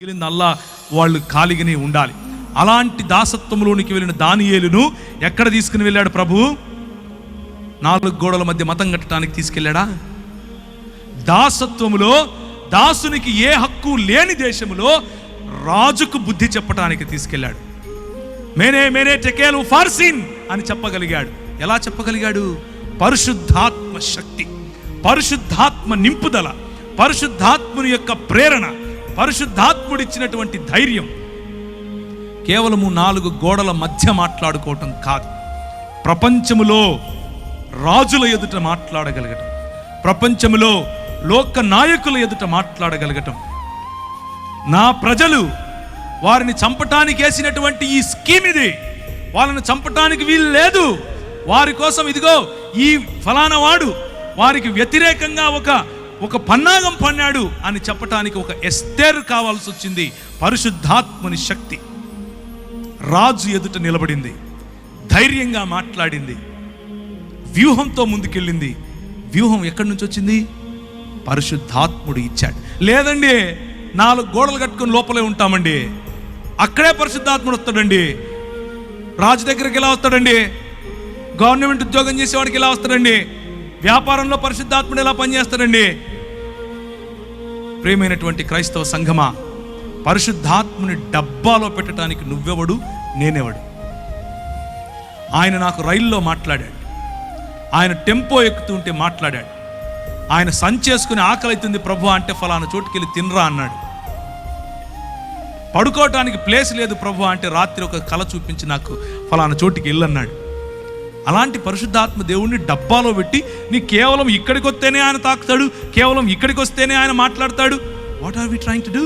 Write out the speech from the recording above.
మిగిలిందల్లా వాళ్ళు ఖాళీగానే ఉండాలి. అలాంటి దాసత్వంలోనికి వెళ్ళిన దానియేలును ఎక్కడ తీసుకుని వెళ్ళాడు ప్రభువు? 4 గోడల మధ్య మతం కట్టడానికి తీసుకెళ్ళాడా? దాసత్వములో దాసునికి ఏ హక్కు లేని దేశములో రాజుకు బుద్ధి చెప్పడానికి తీసుకెళ్ళాడు. మేనే మేనే టెకేలు ఫార్సిన్ అని చెప్పగలిగాడు. ఎలా చెప్పగలిగాడు? పరిశుద్ధాత్మ శక్తి, పరిశుద్ధాత్మ నింపుదల, పరిశుద్ధాత్ముని యొక్క ప్రేరణ, పరిశుద్ధాత్ముడిచ్చినటువంటి ధైర్యం. కేవలము 4 గోడల మధ్య మాట్లాడుకోవటం కాదు, ప్రపంచములో రాజుల ఎదుట మాట్లాడగలగటం, ప్రపంచములో లోక నాయకుల ఎదుట మాట్లాడగలగటం. నా ప్రజలు వారిని చంపటానికి వేసినటువంటి ఈ స్కీమ్ ఇది, వాళ్ళని చంపటానికి వీలు లేదు, వారి కోసం ఇదిగో ఈ ఫలానా వాడు వారికి వ్యతిరేకంగా ఒక పన్నాగం పన్నాడు అని చెప్పటానికి ఒక ఎస్తేరు కావాల్సి వచ్చింది. పరిశుద్ధాత్మని శక్తి రాజు ఎదుట నిలబడింది, ధైర్యంగా మాట్లాడింది, వ్యూహంతో ముందుకెళ్ళింది. వ్యూహం ఎక్కడి నుంచి వచ్చింది? పరిశుద్ధాత్ముడు ఇచ్చాడు. లేదండి 4 గోడలు కట్టుకుని లోపలే ఉంటామండి, అక్కడే పరిశుద్ధాత్ముడు వస్తాడండి. రాజు దగ్గరికి ఎలా వస్తాడండి? గవర్నమెంట్ ఉద్యోగం చేసేవాడికి ఎలా వస్తాడండి? వ్యాపారంలో పరిశుద్ధాత్ముడు ఎలా పనిచేస్తాడండి? ప్రియమైనటువంటి క్రైస్తవ సంఘమా, పరిశుద్ధాత్ముని డబ్బాలో పెట్టడానికి నువ్వెవడు, నేనెవడు? ఆయన నాకు రైల్లో మాట్లాడాడు, ఆయన టెంపో ఎక్కుతుంటే మాట్లాడాడు, ఆయన సంచేసుకుని ఆకలి అవుతుంది ప్రభు అంటే ఫలానా చోటుకెళ్ళి తినరా అన్నాడు. పడుకోవటానికి ప్లేస్ లేదు ప్రభు అంటే రాత్రి ఒక కళ చూపించి నాకు ఫలానా చోటుకి వెళ్ళన్నాడు. అలాంటి పరిశుద్ధాత్మ దేవుణ్ణి డబ్బాలో పెట్టి నీ కేవలం ఇక్కడికి వస్తేనే ఆయన తాకుతాడు, కేవలం ఇక్కడికి వస్తేనే ఆయన మాట్లాడతాడు. What are we trying to do?